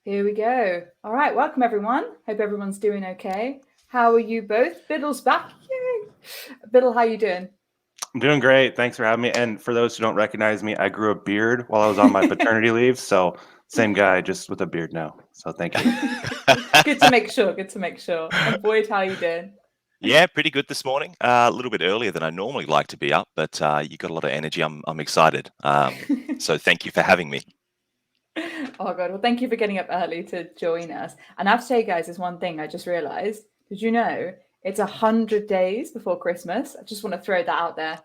Here we go. All right, welcome everyone. Hope everyone's doing okay. How are you both? Biddle's back. Yay! Biddle, how you doing? I'm doing great. Thanks for having me. And for those who don't recognize me, I grew a beard while I was on my paternity leave. So same guy, just with a beard now. So thank you. Good to make sure. Good to make sure. And Boyd, how you doing? Yeah, pretty good this morning. A little bit earlier than I normally like to be up, but you got a lot of energy. I'm excited. So thank you for having me. Oh god. Well, thank you for getting up early to join us. And I have to say, guys, there's one thing I just realised. Did you know it's 100 days before Christmas? I just want to throw that out there.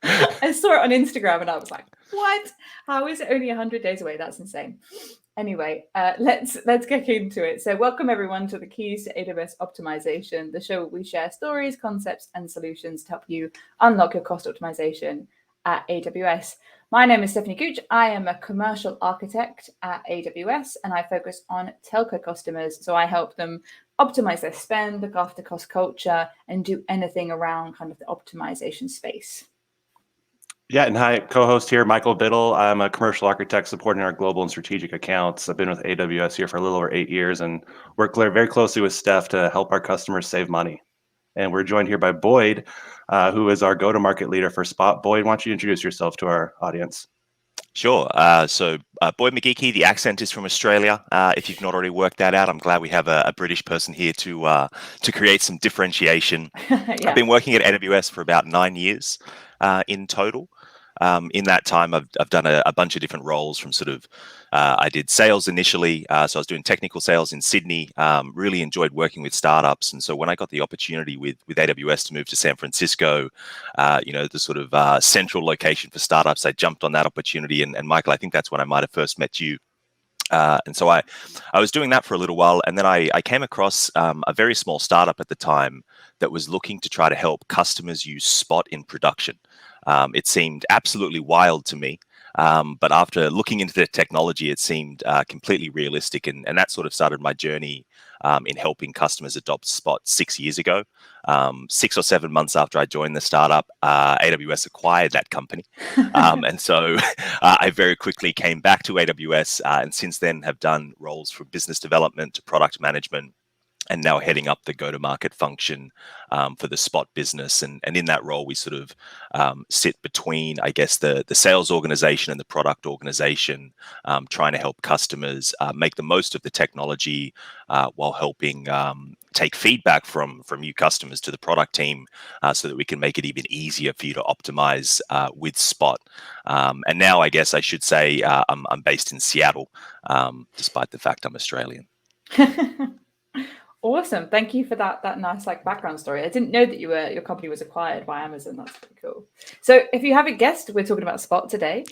I saw it on Instagram and I was like, "What? How is it only 100 days away? That's insane." Anyway, let's get into it. So, welcome everyone to the Keys to AWS Optimization, the show where we share stories, concepts, and solutions to help you unlock your cost optimization at AWS. My name is Stephanie Gooch. I am a commercial architect at AWS, and I focus on telco customers. So I help them optimize their spend, look after cost culture, and do anything around kind of the optimization space. Yeah, and hi, co-host here, Michael Biddle. I'm a commercial architect supporting our global and strategic accounts. I've been with AWS here for a little over 8 years and work very closely with Steph to help our customers save money. And we're joined here by Boyd, who is our go-to-market leader for Spot. Boyd, why don't you introduce yourself to our audience? Sure. Boyd McGeechy, the accent is from Australia. If you've not already worked that out, I'm glad we have a British person here to create some differentiation. I've Yeah. been working at AWS for about 9 years in total. In that time, I've done a bunch of different roles from I did sales initially. So I was doing technical sales in Sydney, really enjoyed working with startups. And so when I got the opportunity with AWS to move to San Francisco, the central location for startups, I jumped on that opportunity. And Michael, I think that's when I might have first met you. And so I was doing that for a little while, and then I came across a very small startup at the time that was looking to try to help customers use Spot in production. It seemed absolutely wild to me, but after looking into the technology, it seemed completely realistic, and that sort of started my journey in helping customers adopt Spot 6 years ago. 6 or 7 months after I joined the startup, AWS acquired that company. And so I very quickly came back to AWS and since then have done roles from business development to product management and now heading up the go-to-market function for the Spot business. And in that role, we sort of sit between, I guess, the sales organization and the product organization, trying to help customers make the most of the technology while helping take feedback from new customers to the product team so that we can make it even easier for you to optimize with Spot. And now I guess I should say I'm based in Seattle, despite the fact I'm Australian. Awesome. Thank you for that nice background story. I didn't know that your company was acquired by Amazon. That's pretty cool. So if you haven't guessed, we're talking about Spot today.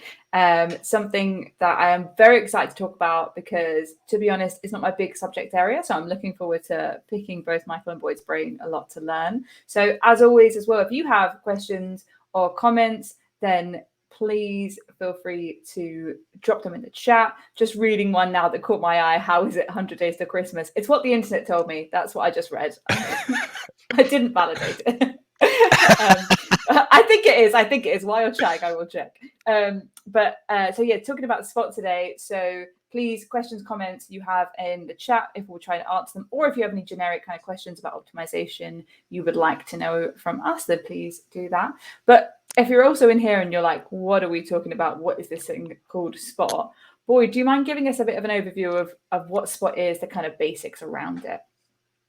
Something that I am very excited to talk about because, to be honest, it's not my big subject area. So I'm looking forward to picking both Michael and Boyd's brain. A lot to learn. So as always as well, if you have questions or comments, then please feel free to drop them in the chat. Just reading one now that caught my eye. How is it 100 days to Christmas? It's what the internet told me. That's what I just read. I didn't validate it. I think it is. I think it is. While you're chatting, I will check. So yeah, talking about Spot today. So please, questions, comments you have in the chat, if we'll try to answer them, or if you have any generic kind of questions about optimization you would like to know from us, then please do that. But if you're also in here and you're like, what are we talking about? What is this thing called Spot? Boyd, do you mind giving us a bit of an overview of what Spot is, the kind of basics around it?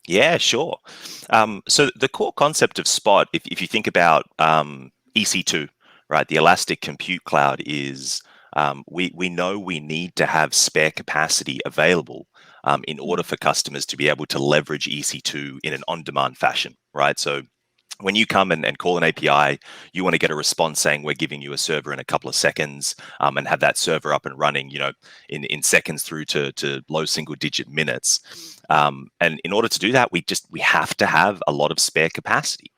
Yeah, sure. So the core concept of Spot, if you think about EC2, right, the Elastic Compute Cloud is we know we need to have spare capacity available in order for customers to be able to leverage EC2 in an on-demand fashion, right? So when you come and call an API, you want to get a response saying we're giving you a server in a couple of seconds and have that server up and running, in seconds through to low single-digit minutes. And in order to do that, we have to have a lot of spare capacity,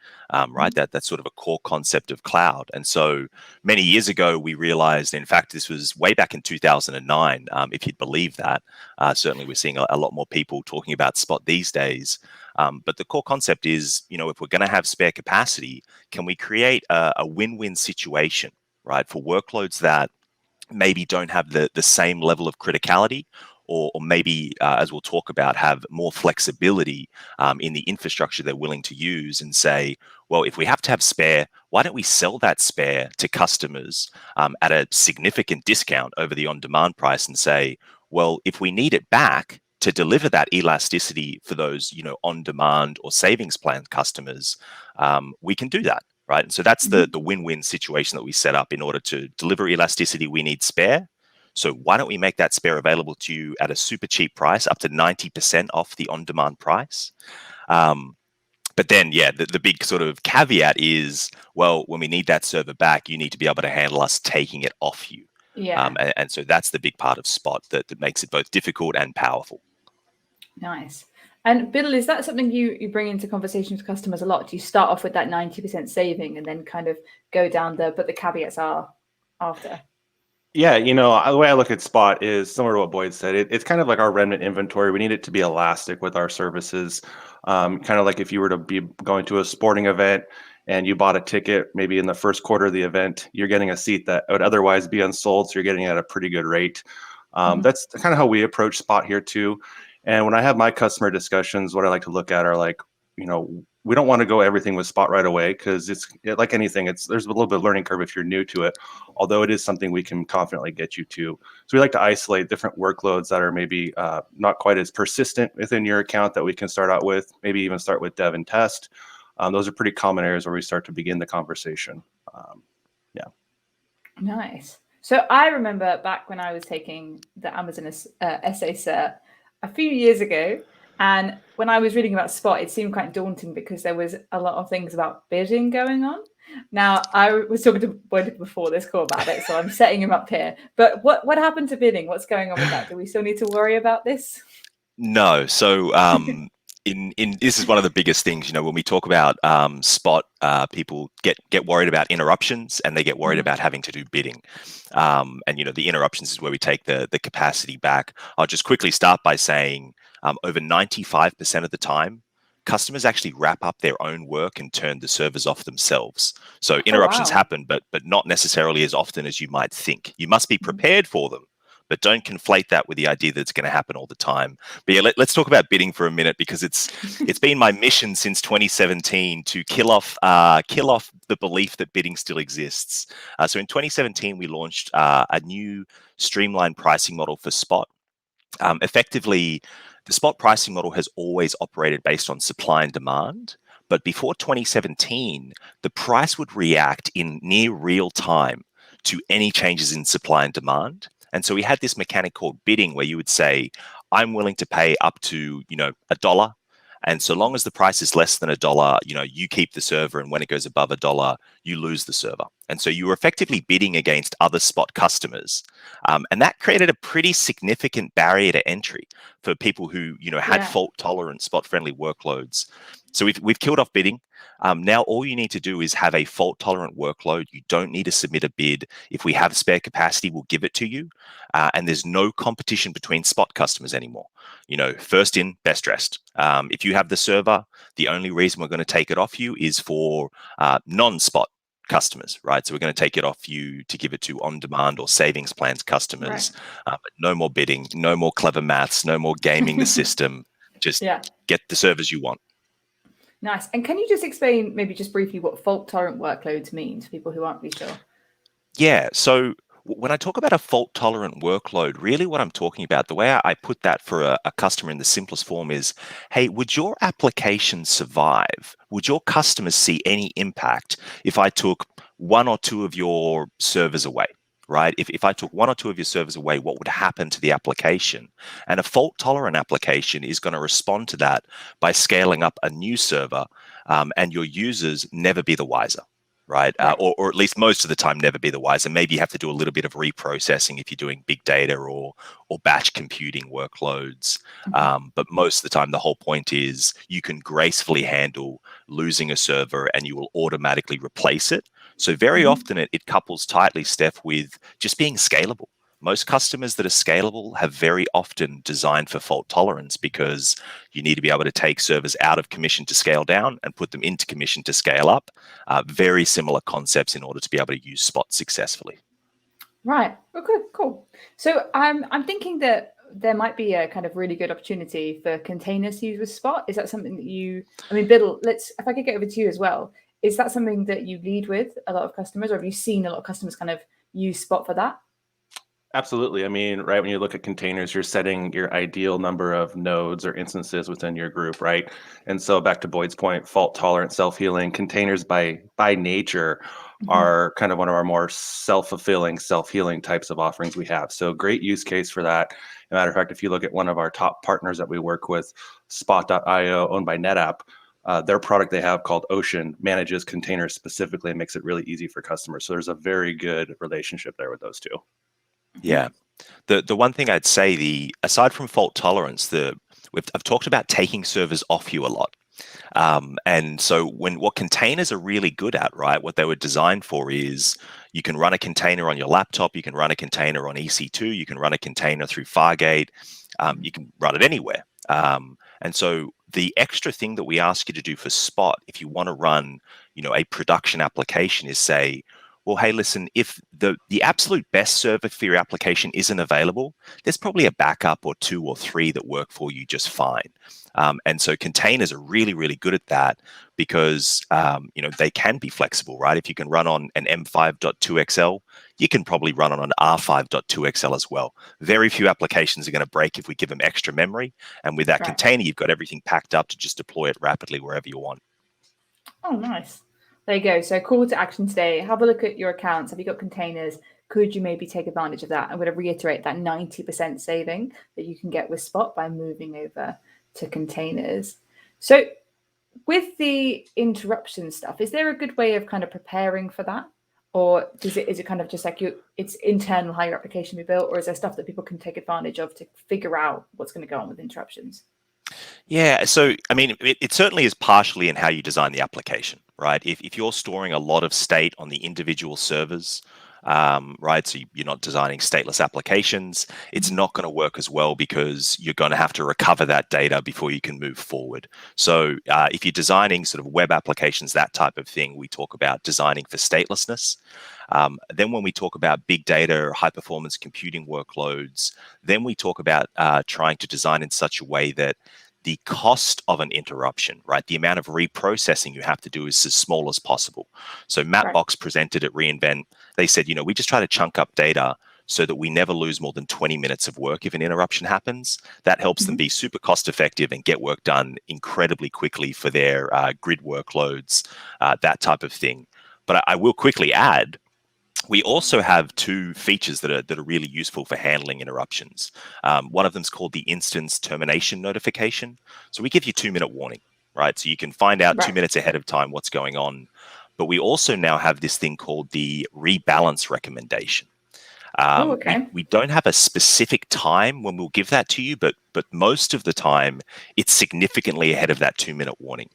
right? That's sort of a core concept of cloud. And so many years ago, we realized, in fact, this was way back in 2009, if you'd believe that. Certainly, we're seeing a lot more people talking about Spot these days. But the core concept is, if we're going to have spare capacity, can we create a win-win situation, right, for workloads that maybe don't have the same level of criticality, or maybe, as we'll talk about, have more flexibility in the infrastructure they're willing to use, and say, well, if we have to have spare, why don't we sell that spare to customers at a significant discount over the on-demand price, and say, well, if we need it back to deliver that elasticity for those, on-demand or savings plan customers, we can do that. Right. And so that's the win-win situation that we set up. In order to deliver elasticity, we need spare. So why don't we make that spare available to you at a super cheap price, up to 90% off the on-demand price? But then, the big sort of caveat is, well, when we need that server back, you need to be able to handle us taking it off you. Yeah. And so that's the big part of Spot that makes it both difficult and powerful. Nice. And Biddle, is that something you bring into conversations with customers a lot? Do you start off with that 90% saving and then kind of go down but the caveats are after? Yeah, the way I look at Spot is similar to what Boyd said. It's kind of like our remnant inventory. We need it to be elastic with our services. Kind of like if you were to be going to a sporting event and you bought a ticket, maybe in the first quarter of the event, you're getting a seat that would otherwise be unsold, so you're getting it at a pretty good rate. That's kind of how we approach Spot here too. And when I have my customer discussions, what I like to look at are like, we don't want to go everything with Spot right away, because it's like anything. There's a little bit of learning curve if you're new to it, although it is something we can confidently get you to. So we like to isolate different workloads that are maybe not quite as persistent within your account that we can start out with, maybe even start with dev and test. Those are pretty common areas where we start to begin the conversation. Nice. So I remember back when I was taking the Amazon essay cert a few years ago, and when I was reading about Spot, it seemed quite daunting because there was a lot of things about bidding going on. Now, I was talking to Boyd before this call about it, so I'm setting him up here. But what happened to bidding? What's going on with that? Do we still need to worry about this? No. So in this is one of the biggest things, when we talk about Spot, people get worried about interruptions, and they get worried about having to do bidding. And the interruptions is where we take the capacity back. I'll just quickly start by saying over 95% of the time, customers actually wrap up their own work and turn the servers off themselves. So interruptions happen, but not necessarily as often as you might think. You must be prepared for them, but don't conflate that with the idea that it's going to happen all the time. But yeah, let's talk about bidding for a minute, because it's been my mission since 2017 to kill off the belief that bidding still exists. So in 2017, we launched a new streamlined pricing model for Spot. Effectively, the Spot pricing model has always operated based on supply and demand. But before 2017, the price would react in near real time to any changes in supply and demand. And so we had this mechanic called bidding, where you would say, I'm willing to pay up to, $1. And so long as the price is less than $1, you keep the server. And when it goes above $1, you lose the server. And so you were effectively bidding against other Spot customers. And that created a pretty significant barrier to entry for people who, had fault tolerant, Spot friendly workloads. So we've killed off bidding. Now all you need to do is have a fault tolerant workload. You don't need to submit a bid. If we have spare capacity, we'll give it to you. And there's no competition between Spot customers anymore. First in, best dressed. If you have the server, the only reason we're going to take it off you is for non-Spot customers, right? So we're going to take it off you to give it to on-demand or savings plans customers. But no more bidding, no more clever maths, no more gaming the system. Just get the servers you want. Nice. And can you just explain, maybe just briefly, what fault tolerant workloads mean to people who aren't really sure? Yeah. So when I talk about a fault tolerant workload, really what I'm talking about, the way I put that for a customer in the simplest form is, hey, would your application survive? Would your customers see any impact if I took one or two of your servers away? Right? If I took one or two of your servers away, what would happen to the application? And a fault-tolerant application is going to respond to that by scaling up a new server, and your users never be the wiser, right? Or at least most of the time never be the wiser. Maybe you have to do a little bit of reprocessing if you're doing big data or batch computing workloads. But most of the time, the whole point is you can gracefully handle losing a server, and you will automatically replace it. So very often it couples tightly, Steph, with just being scalable. Most customers that are scalable have very often designed for fault tolerance, because you need to be able to take servers out of commission to scale down and put them into commission to scale up. Very similar concepts in order to be able to use Spot successfully. Right. Okay, cool. So I'm thinking that there might be a kind of really good opportunity for containers to use with Spot. Is that something that I mean, Biddle, if I could get over to you as well, is that something that you lead with a lot of customers, or have you seen a lot of customers kind of use Spot for that? Absolutely. I mean, right, when you look at containers, you're setting your ideal number of nodes or instances within your group, right? And so back to Boyd's point, fault tolerant, self-healing, containers by nature Mhm. are kind of one of our more self-fulfilling, self-healing types of offerings we have. So great use case for that. As a matter of fact, if you look at one of our top partners that we work with, Spot.io, owned by NetApp, their product they have called Ocean manages containers specifically and makes it really easy for customers. So there's a very good relationship there with those two. Yeah. The one thing I'd say, aside from fault tolerance, I've talked about taking servers off you a lot. And so what containers are really good at, right? What they were designed for is you can run a container on your laptop, you can run a container on EC2, you can run a container through Fargate, you can run it anywhere. And so the extra thing that we ask you to do for Spot, if you want to run, a production application, is say, well, hey, listen, if the absolute best server for your application isn't available, there's probably a backup or two or three that work for you just fine. And so containers are really, really good at that because they can be flexible, right? If you can run on an M5.2XL, you can probably run on an R5.2XL as well. Very few applications are going to break if we give them extra memory. And with that Right. container, you've got everything packed up to just deploy it rapidly wherever you want. Oh, nice. There you go. So call to action today. Have a look at your accounts. Have you got containers? Could you maybe take advantage of that? I'm going to reiterate that 90% saving that you can get with Spot by moving over to containers. So with the interruption stuff, is there a good way of kind of preparing for that? Or is it kind of just like it's internal how your application be built, or is there stuff that people can take advantage of to figure out what's going to go on with interruptions? Yeah, so I mean, it certainly is partially in how you design the application, right? If you're storing a lot of state on the individual servers, right, so you're not designing stateless applications, it's not going to work as well because you're going to have to recover that data before you can move forward. So if you're designing sort of web applications, that type of thing, we talk about designing for statelessness. Then when we talk about big data or high performance computing workloads, then we talk about trying to design in such a way that the cost of an interruption, right? The amount of reprocessing you have to do is as small as possible. So Mapbox presented at reInvent. They said, we just try to chunk up data so that we never lose more than 20 minutes of work if an interruption happens. That helps them be super cost effective and get work done incredibly quickly for their grid workloads, that type of thing. But I will quickly add, we also have two features that are really useful for handling interruptions. One of them is called the instance termination notification. So we give you 2-minute warning, right? So you can find out 2 minutes ahead of time what's going on. But we also now have this thing called the rebalance recommendation. Okay. We don't have a specific time when we'll give that to you, but most of the time it's significantly ahead of that 2-minute warning.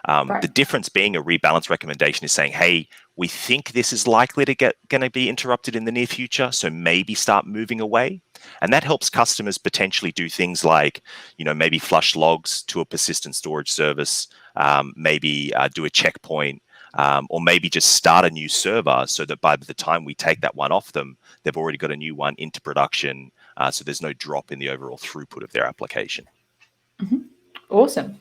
The difference being a rebalance recommendation is saying, hey, we think this is likely to going to be interrupted in the near future, so maybe start moving away. And that helps customers potentially do things like, maybe flush logs to a persistent storage service, maybe do a checkpoint, or maybe just start a new server so that by the time we take that one off them, they've already got a new one into production, so there's no drop in the overall throughput of their application. Awesome.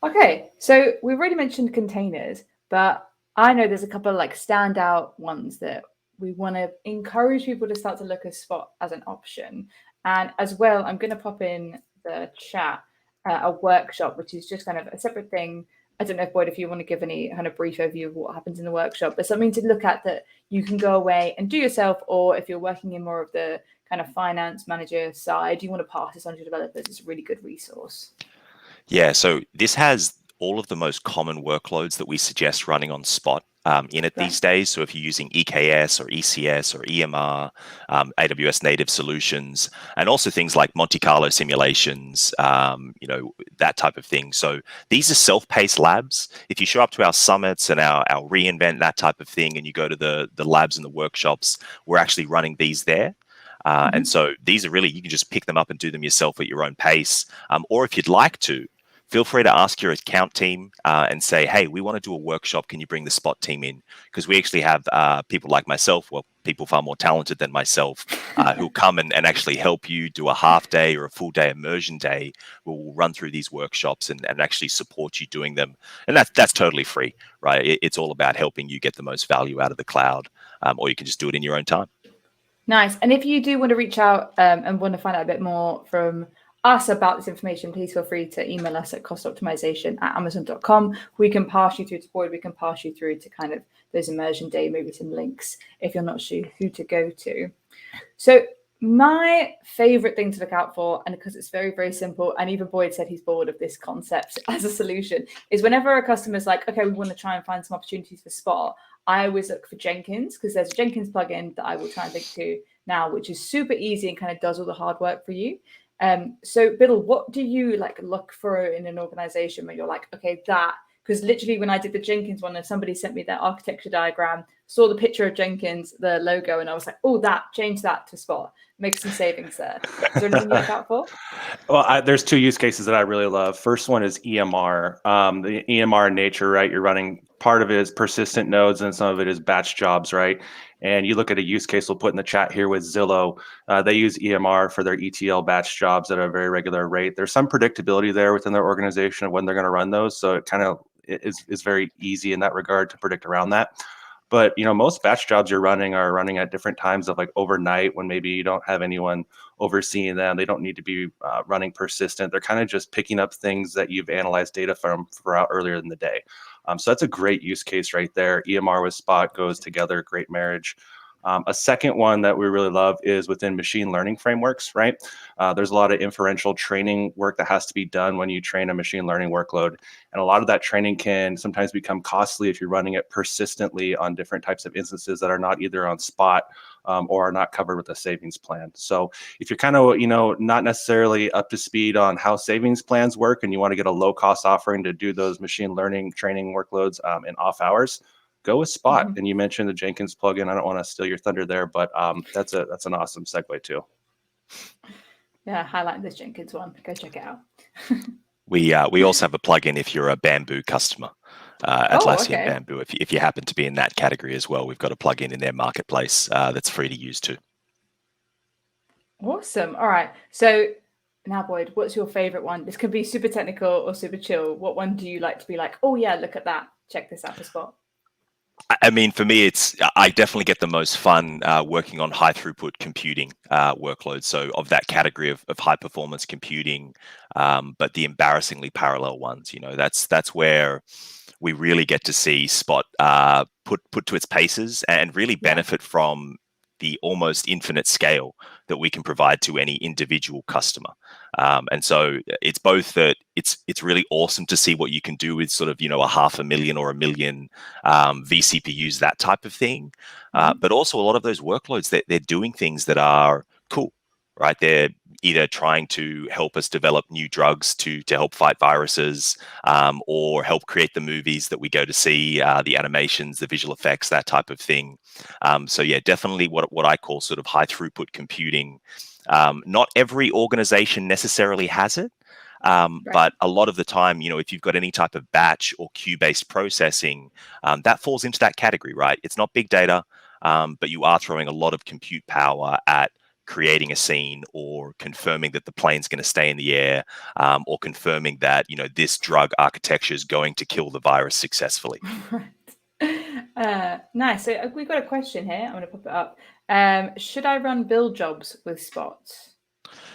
Okay, so we've already mentioned containers, but I know there's a couple of standout ones that we want to encourage people to start to look at Spot as an option. And as well, I'm going to pop in the chat a workshop, which is just kind of a separate thing. I don't know, Boyd, if you want to give any kind of brief overview of what happens in the workshop, but something to look at that you can go away and do yourself, or if you're working in more of the kind of finance manager side, you want to pass this on to developers. It's a really good resource. Yeah, so this has all of the most common workloads that we suggest running on Spot in it these days. So if you're using EKS or ECS or EMR, AWS native solutions, and also things like Monte Carlo simulations, that type of thing. So these are self-paced labs. If you show up to our summits and our reInvent, that type of thing, and you go to the labs and the workshops, we're actually running these there. And so these are really, you can just pick them up and do them yourself at your own pace. Or if you'd like to, feel free to ask your account team and say, hey, we want to do a workshop. Can you bring the Spot team in? Because we actually have people like myself, well, people far more talented than myself, who come and actually help you do a half day or a full day immersion day where we'll run through these workshops and actually support you doing them. And that's totally free, right? It's all about helping you get the most value out of the cloud, or you can just do it in your own time. Nice. And if you do want to reach out and want to find out a bit more from us about this information, please feel free to email us at costoptimization@amazon.com. We can pass you through to Boyd. We can pass you through to kind of those immersion day, maybe some links if you're not sure who to go to. So my favorite thing to look out for, and because it's very, very simple, and even Boyd said he's bored of this concept as a solution, is whenever a customer's like, okay, we want to try and find some opportunities for Spot, I always look for Jenkins, because there's a Jenkins plugin that I will try and link to now, which is super easy and kind of does all the hard work for you. So Biddle, what do you like look for in an organization where you're like, okay, that, because literally when I did the Jenkins one and somebody sent me their architecture diagram, saw the picture of Jenkins, the logo, and I was like, oh, change that to Spot, make some savings there. Is there anything you look out for? Well, there's two use cases that I really love. First one is EMR. The EMR in nature, right? You're running, part of it is persistent nodes and some of it is batch jobs, right? And you look at a use case we'll put in the chat here with Zillow. They use EMR for their ETL batch jobs at a very regular rate. There's some predictability there within their organization of when they're going to run those. So it kind of is very easy in that regard to predict around that. But most batch jobs are running at different times of like overnight when maybe you don't have anyone overseeing them. They don't need to be running persistent. They're kind of just picking up things that you've analyzed data from throughout earlier in the day. So that's a great use case right there. EMR with Spot goes together, great marriage. A second one that we really love is within machine learning frameworks, right? There's a lot of inferential training work that has to be done when you train a machine learning workload. And a lot of that training can sometimes become costly if you're running it persistently on different types of instances that are not either on Spot or are not covered with a savings plan. So if you're kind of, not necessarily up to speed on how savings plans work and you want to get a low cost offering to do those machine learning training workloads in off hours, go with Spot. And you mentioned the Jenkins plugin. I don't want to steal your thunder there, but that's an awesome segue too. Yeah, highlight this Jenkins one. Go check it out. We also have a plugin if you're a Bamboo customer, Atlassian Bamboo. If you happen to be in that category as well, we've got a plugin in their marketplace that's free to use too. Awesome. All right. So now, Boyd, what's your favorite one? This could be super technical or super chill. What one do you like to be like, oh yeah, look at that. Check this out for Spot. I mean, for me, I definitely get the most fun working on high throughput computing workloads. So of that category of high performance computing, but the embarrassingly parallel ones, that's where we really get to see Spot put to its paces and really benefit from the almost infinite scale that we can provide to any individual customer. And so it's both that it's really awesome to see what you can do with sort of, a 500,000 or 1 million vCPUs, that type of thing. But also a lot of those workloads, they're doing things that are cool, right? They're either trying to help us develop new drugs to help fight viruses, or help create the movies that we go to see, the animations, the visual effects, that type of thing. So yeah, definitely what I call sort of high throughput computing. Not every organization necessarily has it, but a lot of the time, if you've got any type of batch or queue-based processing, that falls into that category, right? It's not big data, but you are throwing a lot of compute power at creating a scene or confirming that the plane's going to stay in the air, or confirming that, this drug architecture is going to kill the virus successfully. Nice. So we've got a question here. I'm going to pop it up. Should I run build jobs with Spot?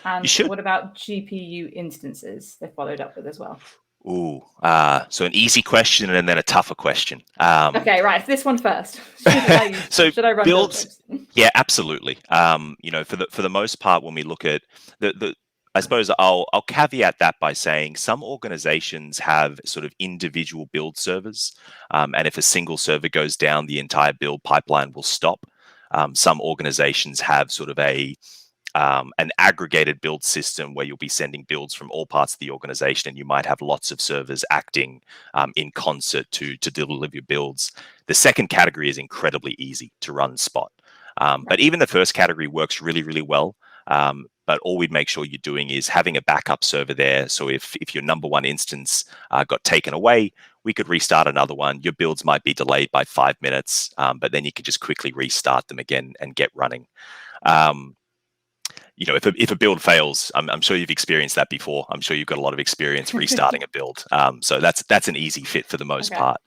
And what about GPU instances? They followed up with as well. Ooh, so an easy question and then a tougher question. Okay, right. This one first. Should I run builds? Yeah, absolutely. For the most part, when we look at I suppose I'll caveat that by saying some organizations have sort of individual build servers, and if a single server goes down, the entire build pipeline will stop. Some organizations have sort of an aggregated build system where you'll be sending builds from all parts of the organization, and you might have lots of servers acting in concert to deliver your builds. The second category is incredibly easy to run Spot, but even the first category works really, really well. But all we'd make sure you're doing is having a backup server there. So if your number one instance got taken away, we could restart another one. Your builds might be delayed by 5 minutes, but then you can just quickly restart them again and get running. If a build fails, I'm sure you've experienced that before. I'm sure you've got a lot of experience restarting a build. So that's an easy fit for the most part.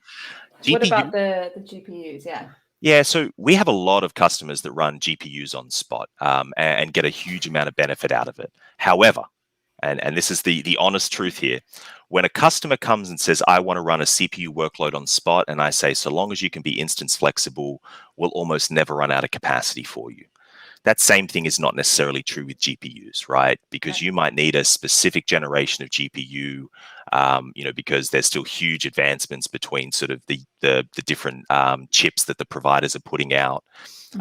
What about the GPUs? Yeah, so we have a lot of customers that run GPUs on Spot and get a huge amount of benefit out of it. However, and this is the honest truth here, when a customer comes and says, I want to run a CPU workload on Spot, and I say, so long as you can be instance flexible, we'll almost never run out of capacity for you. That same thing is not necessarily true with GPUs, right? Because you might need a specific generation of GPU, because there's still huge advancements between sort of the different chips that the providers are putting out,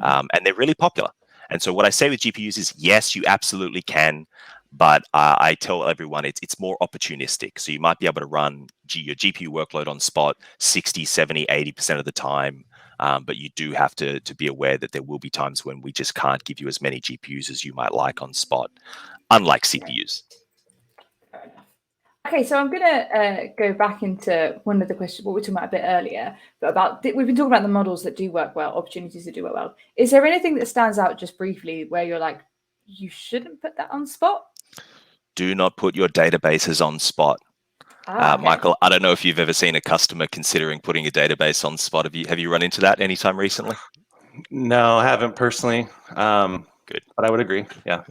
and they're really popular. And so what I say with GPUs is, yes, you absolutely can, but I tell everyone it's more opportunistic. So you might be able to run your GPU workload on Spot 60, 70, 80% of the time. But you do have to be aware that there will be times when we just can't give you as many GPUs as you might like on Spot, unlike CPUs. Fair enough. Okay, so I'm going to go back into one of the questions, what we were talking about a bit earlier, but we've been talking about the models that do work well, opportunities that do work well. Is there anything that stands out just briefly where you're like, you shouldn't put that on Spot? Do not put your databases on Spot. Okay. Michael, I don't know if you've ever seen a customer considering putting a database on Spot. Have you run into that anytime recently? No, I haven't personally. Good, but I would agree. Yeah.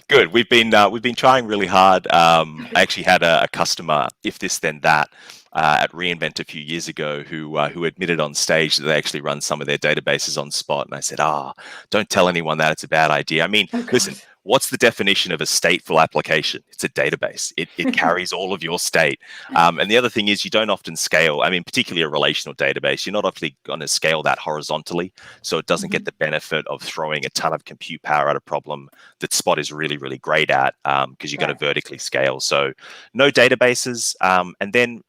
Good. We've been trying really hard. I actually had a customer, if this then that, at reInvent a few years ago, who admitted on stage that they actually run some of their databases on Spot, and I said, don't tell anyone that, it's a bad idea. I mean, listen. What's the definition of a stateful application? It's a database. It carries all of your state. And the other thing is you don't often scale. I mean, particularly a relational database, you're not often going to scale that horizontally. So it doesn't get the benefit of throwing a ton of compute power at a problem that Spot is really, really great at, because you're going to vertically scale. So no databases. And then,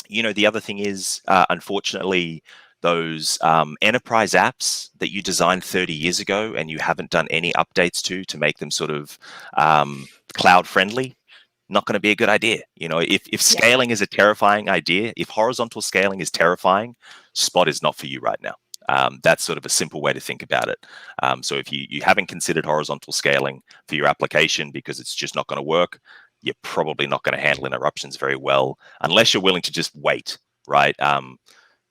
the other thing is, unfortunately, those enterprise apps that you designed 30 years ago and you haven't done any updates to make them sort of cloud friendly, not going to be a good idea. If scaling is a terrifying idea, if horizontal scaling is terrifying, Spot is not for you right now. That's sort of a simple way to think about it. So if you haven't considered horizontal scaling for your application because it's just not going to work, you're probably not going to handle interruptions very well unless you're willing to just wait, right?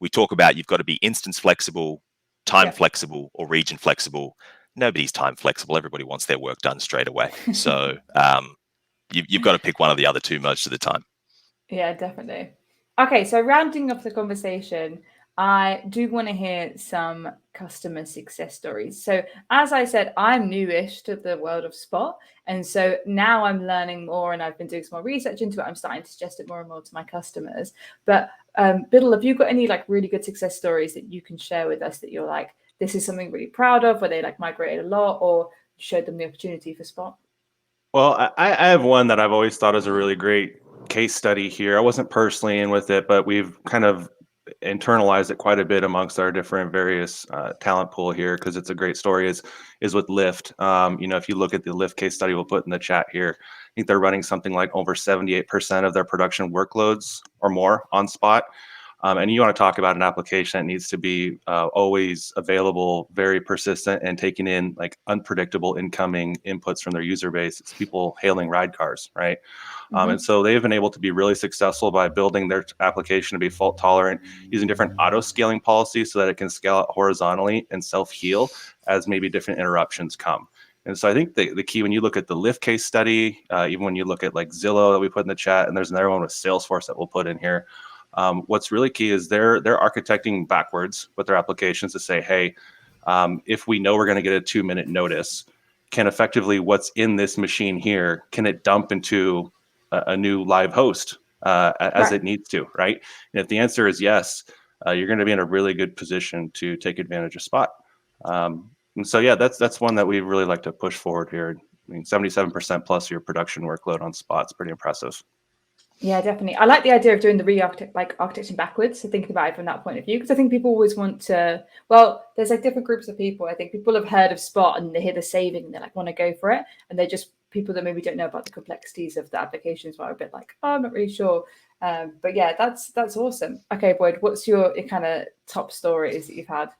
We talk about you've got to be instance flexible, time flexible, or region flexible. Nobody's time flexible. Everybody wants their work done straight away. So you've got to pick one of the other two most of the time. Yeah, definitely. Okay, so rounding off the conversation, I do want to hear some customer success stories. So as I said, I'm newish to the world of Spot. And so now I'm learning more and I've been doing some more research into it. I'm starting to suggest it more and more to my customers. But Biddle, have you got any really good success stories that you can share with us that you're like, this is something really proud of, where they migrated a lot or showed them the opportunity for Spot? Well, I have one that I've always thought is a really great case study here. I wasn't personally in with it, but we've kind of internalized it quite a bit amongst our different various talent pool here because it's a great story. Is with Lyft. If you look at the Lyft case study we'll put in the chat here, I think they're running something like over 78% of their production workloads or more on Spot. And you want to talk about an application that needs to be always available, very persistent, and taking in unpredictable incoming inputs from their user base. It's people hailing ride cars, right? And so they've been able to be really successful by building their application to be fault tolerant, using different auto scaling policies so that it can scale out horizontally and self-heal as maybe different interruptions come. And so I think the key, when you look at the Lyft case study, even when you look at Zillow that we put in the chat, and there's another one with Salesforce that we'll put in here, what's really key is they're architecting backwards with their applications to say, hey, if we know we're going to get a 2-minute notice, can effectively what's in this machine here, can it dump into a new live host as it needs to, right? And if the answer is yes, you're going to be in a really good position to take advantage of Spot. And so, yeah, that's one that we really like to push forward here. I mean, 77% plus your production workload on Spot's pretty impressive. Yeah, definitely. I like the idea of doing the architecting backwards. So thinking about it from that point of view, because I think people always want to. Well, there's like different groups of people. I think people have heard of Spot and they hear the saving and they like want to go for it, and they're just people that maybe don't know about the complexities of the applications. Are a bit like, oh, I'm not really sure. But yeah, that's awesome. Okay, Boyd, what's your kind of top stories that you've had?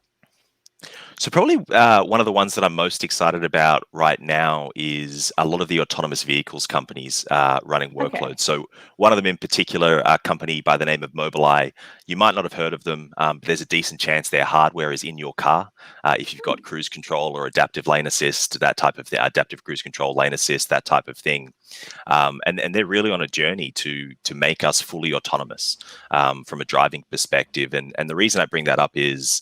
So probably one of the ones that I'm most excited about right now is a lot of the autonomous vehicles companies running workloads. Okay. So one of them in particular, a company by the name of Mobileye. You might not have heard of them, but there's a decent chance their hardware is in your car. If you've got cruise control or adaptive lane assist, that type of adaptive cruise control, lane assist, that type of thing. And they're really on a journey to make us fully autonomous from a driving perspective. And the reason I bring that up is,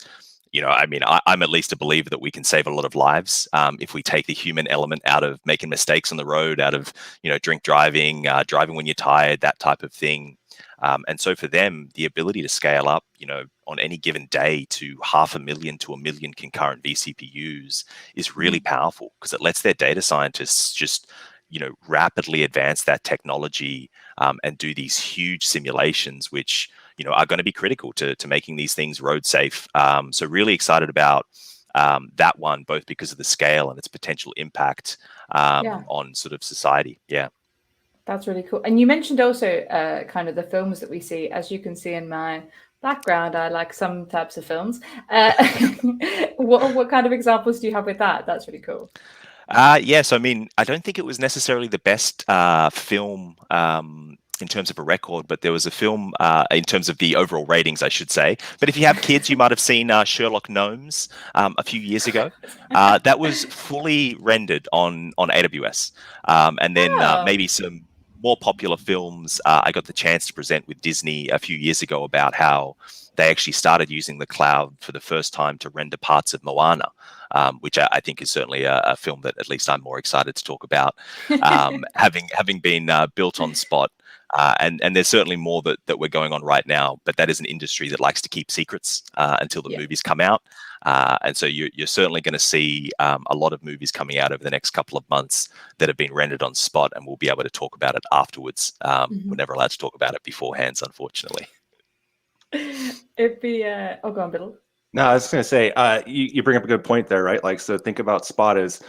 I mean, I'm at least a believer that we can save a lot of lives if we take the human element out of making mistakes on the road, out of, drink driving, driving when you're tired, that type of thing. And so for them, the ability to scale up, on any given day to 500,000 to 1 million concurrent vCPUs is really powerful, because it lets their data scientists just, rapidly advance that technology and do these huge simulations, which, are going to be critical to making these things road safe. So really excited about that one, both because of the scale and its potential impact on sort of society. Yeah. That's really cool. And you mentioned also kind of the films that we see. As you can see in my background, I like some types of films. What kind of examples do you have with that? That's really cool. Yes, I mean, I don't think it was necessarily the best film in terms of a record, but there was a film in terms of the overall ratings, I should say. But if you have kids, you might have seen Sherlock Gnomes a few years ago. That was fully rendered on AWS. And then maybe some more popular films. I got the chance to present with Disney a few years ago about how they actually started using the cloud for the first time to render parts of Moana. Which I think is certainly a film that at least I'm more excited to talk about, having been built on Spot. And there's certainly more that we're going on right now, but that is an industry that likes to keep secrets until the movies come out. And so you're certainly going to see a lot of movies coming out over the next couple of months that have been rendered on Spot, and we'll be able to talk about it afterwards. We're never allowed to talk about it beforehand, unfortunately. It'd be go on, Biddle. No, I was just going to say, you bring up a good point there, right? Like, so think about Spot as,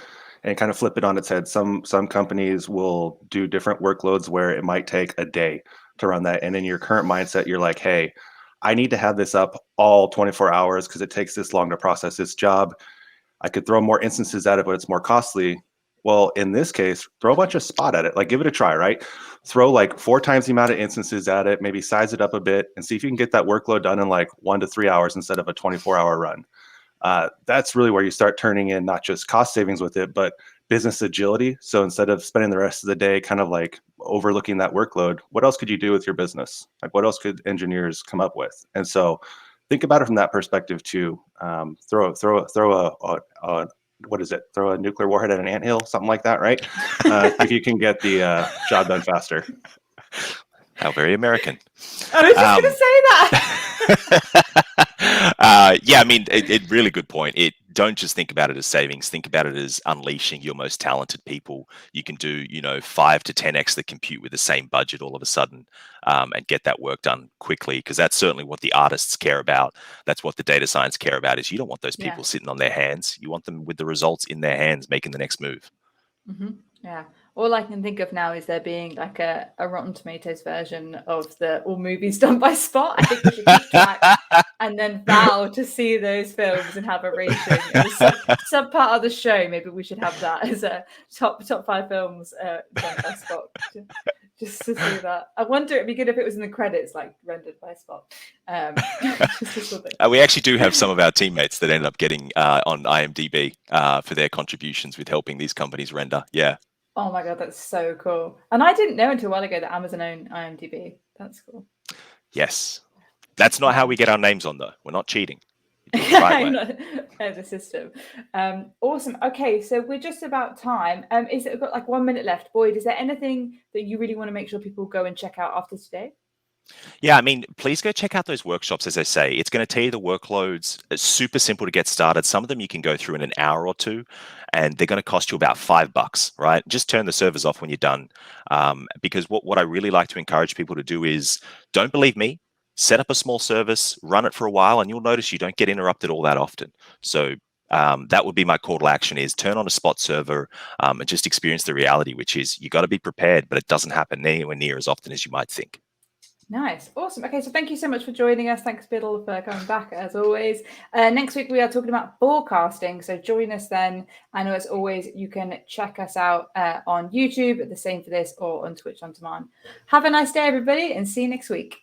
and kind of flip it on its head. Some companies will do different workloads where it might take a day to run that. And in your current mindset, you're like, hey, I need to have this up all 24 hours because it takes this long to process this job. I could throw more instances at it, but it's more costly. Well, in this case, throw a bunch of Spot at it. Like, give it a try, right? Throw like 4 times the amount of instances at it, maybe size it up a bit, and see if you can get that workload done in like 1 to 3 hours instead of a 24-hour run. That's really where you start turning in not just cost savings with it, but business agility. So instead of spending the rest of the day kind of like overlooking that workload, what else could you do with your business? Like, what else could engineers come up with? And so think about it from that perspective too. Throw a what is it? Throw a nuclear warhead at an anthill, something like that, right? If you can get the job done faster. How very American. I was just going to say that. Yeah, I mean, it really good point. Don't just think about it as savings. Think about it as unleashing your most talented people. You can do, 5 to 10x the compute with the same budget all of a sudden, and get that work done quickly. Because that's certainly what the artists care about. That's what the data science care about. Is you don't want those people sitting on their hands. You want them with the results in their hands, making the next move. Mm-hmm. Yeah. All I can think of now is there being like a Rotten Tomatoes version of the all movies done by Spot. I think we should keep track and then vow to see those films and have a rating. Sub part of the show, maybe we should have that as a top 5 films done by Spot. Just to see that. I wonder it'd be good if it was in the credits, like rendered by Spot. We actually do have some of our teammates that ended up getting on IMDb for their contributions with helping these companies render. Yeah. Oh my God, that's so cool. And I didn't know until a while ago that Amazon owned IMDb. That's cool. Yes. That's not how we get our names on, though. We're not cheating. The system. Awesome. Okay, so we're just about time. We've got like 1 minute left. Boyd, is there anything that you really want to make sure people go and check out after today? Yeah, I mean, please go check out those workshops. As I say, it's going to tell you the workloads. It's super simple to get started. Some of them you can go through in an hour or two, and they're going to cost you about $5, right? Just turn the servers off when you're done. Because what I really like to encourage people to do is don't believe me, set up a small service, run it for a while, and you'll notice you don't get interrupted all that often. So that would be my call to action: is turn on a spot server and just experience the reality, which is you got to be prepared, but it doesn't happen anywhere near as often as you might think. Nice. Awesome. Okay, so thank you so much for joining us. Thanks, Biddle, for coming back as always. Next week, we are talking about forecasting. So join us then. I know, as always, you can check us out on YouTube, the same for this, or on Twitch on demand. Have a nice day, everybody, and see you next week.